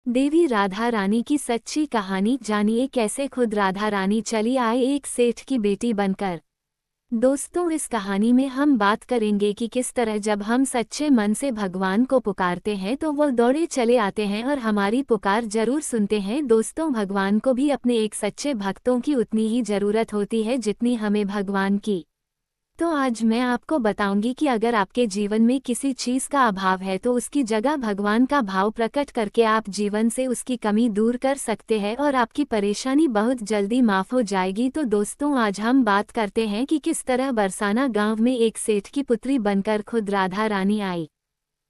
देवी राधा रानी की सच्ची कहानी जानिए कैसे खुद राधा रानी चली आए एक सेठ की बेटी बनकर। दोस्तों, इस कहानी में हम बात करेंगे कि किस तरह जब हम सच्चे मन से भगवान को पुकारते हैं तो वो दौड़े चले आते हैं और हमारी पुकार जरूर सुनते हैं। दोस्तों, भगवान को भी अपने एक सच्चे भक्तों की उतनी ही जरूरत होती है जितनी हमें भगवान की। तो आज मैं आपको बताऊंगी कि अगर आपके जीवन में किसी चीज का अभाव है तो उसकी जगह भगवान का भाव प्रकट करके आप जीवन से उसकी कमी दूर कर सकते हैं और आपकी परेशानी बहुत जल्दी माफ हो जाएगी। तो दोस्तों, आज हम बात करते हैं कि किस तरह बरसाना गांव में एक सेठ की पुत्री बनकर खुद राधा रानी आई।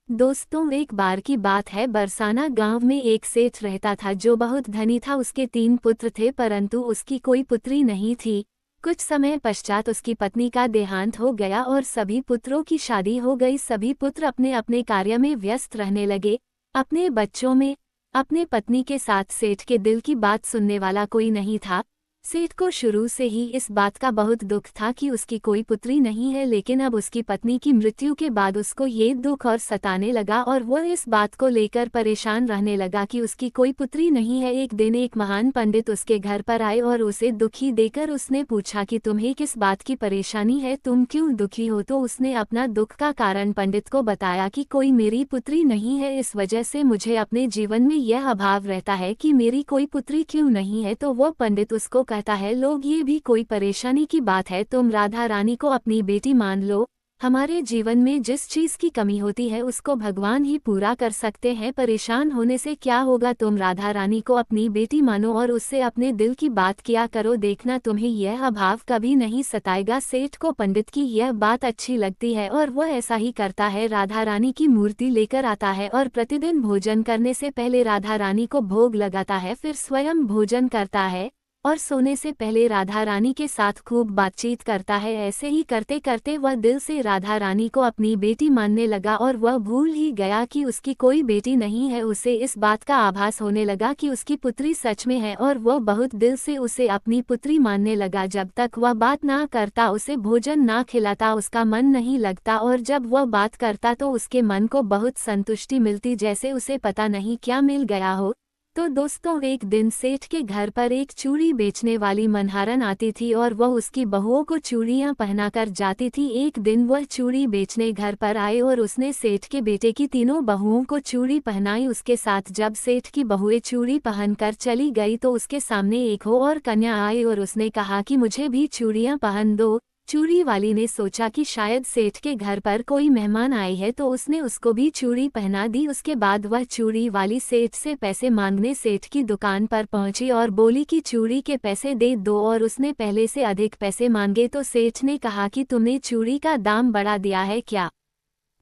दोस्तों, एक बार की बात है, बरसाना गांव में एक सेठ रहता था जो बहुत धनी था। उसके 3 पुत्र थे परंतु उसकी कोई पुत्री नहीं थी। कुछ समय पश्चात उसकी पत्नी का देहांत हो गया और सभी पुत्रों की शादी हो गई। सभी पुत्र अपने अपने कार्य में व्यस्त रहने लगे, अपने बच्चों में। अपने पत्नी के साथ सेठ के दिल की बात सुनने वाला कोई नहीं था। सेठ को शुरू से ही इस बात का बहुत दुख था कि उसकी कोई पुत्री नहीं है, लेकिन अब उसकी पत्नी की मृत्यु के बाद उसको ये दुख और सताने लगा और वह इस बात को लेकर परेशान रहने लगा कि उसकी कोई पुत्री नहीं है। एक दिन एक महान पंडित उसके घर पर आए और उसे दुखी देकर उसने पूछा कि तुम्हें किस बात की परेशानी है, तुम क्यों दुखी हो। तो उसने अपना दुख का कारण पंडित को बताया कि कोई मेरी पुत्री नहीं है, इस वजह से मुझे अपने जीवन में यह अभाव रहता है कि मेरी कोई पुत्री क्यों नहीं है। तो वो पंडित उसको कहता है, लोग ये भी कोई परेशानी की बात है, तुम राधा रानी को अपनी बेटी मान लो। हमारे जीवन में जिस चीज की कमी होती है उसको भगवान ही पूरा कर सकते हैं, परेशान होने से क्या होगा। तुम राधा रानी को अपनी बेटी मानो और उससे अपने दिल की बात किया करो, देखना तुम्हें यह अभाव कभी नहीं सताएगा। सेठ को पंडित की यह बात अच्छी लगती है और वह ऐसा ही करता है। राधा रानी की मूर्ति लेकर आता है और प्रतिदिन भोजन करने से पहले राधा रानी को भोग लगाता है, फिर स्वयं भोजन करता है और सोने से पहले राधा रानी के साथ खूब बातचीत करता है। ऐसे ही करते करते वह दिल से राधा रानी को अपनी बेटी मानने लगा और वह भूल ही गया कि उसकी कोई बेटी नहीं है। उसे इस बात का आभास होने लगा कि उसकी पुत्री सच में है और वह बहुत दिल से उसे अपनी पुत्री मानने लगा। जब तक वह बात ना करता, उसे भोजन ना खिलाता, उसका मन नहीं लगता और जब वह बात करता तो उसके मन को बहुत संतुष्टि मिलती, जैसे उसे पता नहीं क्या मिल गया हो। तो दोस्तों, एक दिन सेठ के घर पर एक चूड़ी बेचने वाली मनहारन आती थी और वह उसकी बहुओं को चूड़ियां पहनाकर जाती थी। एक दिन वह चूड़ी बेचने घर पर आए और उसने सेठ के बेटे की तीनों बहुओं को चूड़ी पहनाई। उसके साथ जब सेठ की बहुएं चूड़ी पहनकर चली गई तो उसके सामने एक और कन्या आई और उसने कहा कि मुझे भी चूड़ियां पहन दो। चूड़ी वाली ने सोचा कि शायद सेठ के घर पर कोई मेहमान आए हैं, तो उसने उसको भी चूड़ी पहना दी। उसके बाद वह चूड़ी वाली सेठ से पैसे मांगने सेठ की दुकान पर पहुंची और बोली कि चूड़ी के पैसे दे दो, और उसने पहले से अधिक पैसे मांगे। तो सेठ ने कहा कि तुमने चूड़ी का दाम बढ़ा दिया है क्या।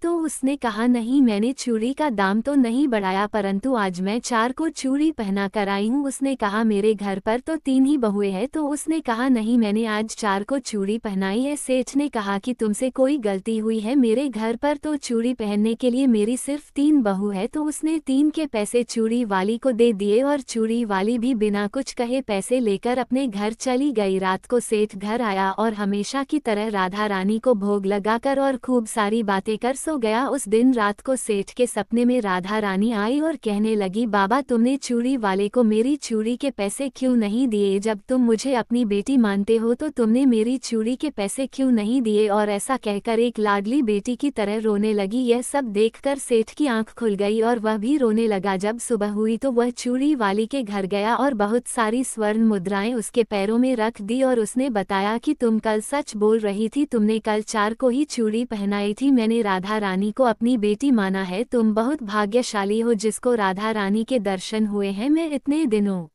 तो उसने कहा, नहीं, मैंने चूड़ी का दाम तो नहीं बढ़ाया, परंतु आज मैं 4 को चूड़ी पहना कर आई हूँ। उसने कहा, मेरे घर पर तो 3 ही बहुएं हैं। तो उसने कहा, नहीं, मैंने आज 4 को चूड़ी पहनाई है। सेठ ने कहा कि तुमसे कोई गलती हुई है, मेरे घर पर तो चूड़ी पहनने के लिए मेरी सिर्फ 3 बहू है। तो उसने 3 के पैसे चूड़ी वाली को दे दिए और चूड़ी वाली भी बिना कुछ कहे पैसे लेकर अपने घर चली गई। रात को सेठ घर आया और हमेशा की तरह राधा रानी को भोग लगाकर और खूब सारी बातें कर सो गया। उस दिन रात को सेठ के सपने में राधा रानी आई और कहने लगी, बाबा, तुमने चूड़ी वाले को मेरी चूड़ी के पैसे क्यों नहीं दिए। जब तुम मुझे अपनी बेटी मानते हो तो तुमने मेरी चूड़ी के पैसे क्यों नहीं दिए। और ऐसा कहकर एक लाडली बेटी की तरह रोने लगी। यह सब देखकर सेठ की आंख खुल गई और वह भी रोने लगा। जब सुबह हुई तो वह चूड़ी वाली के घर गया और बहुत सारी स्वर्ण मुद्राएं उसके पैरों में रख दी और उसने बताया कि तुम कल सच बोल रही थी, तुमने कल 4 को ही चूड़ी पहनाई थी। मैंने राधा रानी को अपनी बेटी माना है। तुम बहुत भाग्यशाली हो जिसको राधा रानी के दर्शन हुए हैं। मैं इतने दिनों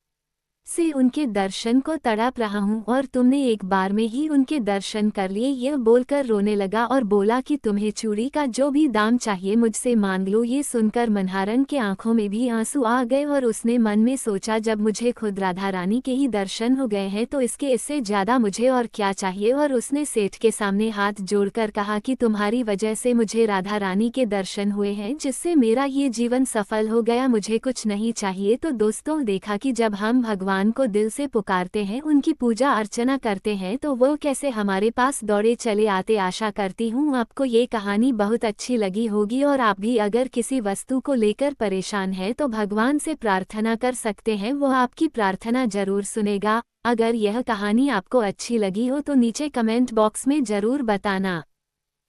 से उनके दर्शन को तड़प रहा हूँ और तुमने एक बार में ही उनके दर्शन कर लिए। यह बोलकर रोने लगा और बोला कि तुम्हें चूड़ी का जो भी दाम चाहिए मुझसे मांग लो। ये सुनकर मनहारन के आंखों में भी आंसू आ गए और उसने मन में सोचा, जब मुझे खुद राधा रानी के ही दर्शन हो गए हैं तो इससे ज्यादा मुझे और क्या चाहिए। और उसने सेठ के सामने हाथ जोड़कर कहा कि तुम्हारी वजह से मुझे राधा रानी के दर्शन हुए हैं, जिससे मेरा ये जीवन सफल हो गया, मुझे कुछ नहीं चाहिए। तो दोस्तों, देखा कि जब हम भगवान भगवान को दिल से पुकारते हैं, उनकी पूजा अर्चना करते हैं, तो वो कैसे हमारे पास दौड़े चले आते। आशा करती हूँ आपको ये कहानी बहुत अच्छी लगी होगी और आप भी अगर किसी वस्तु को लेकर परेशान हैं तो भगवान से प्रार्थना कर सकते हैं, वो आपकी प्रार्थना जरूर सुनेगा। अगर यह कहानी आपको अच्छी लगी हो तो नीचे कमेंट बॉक्स में जरूर बताना।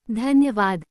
धन्यवाद।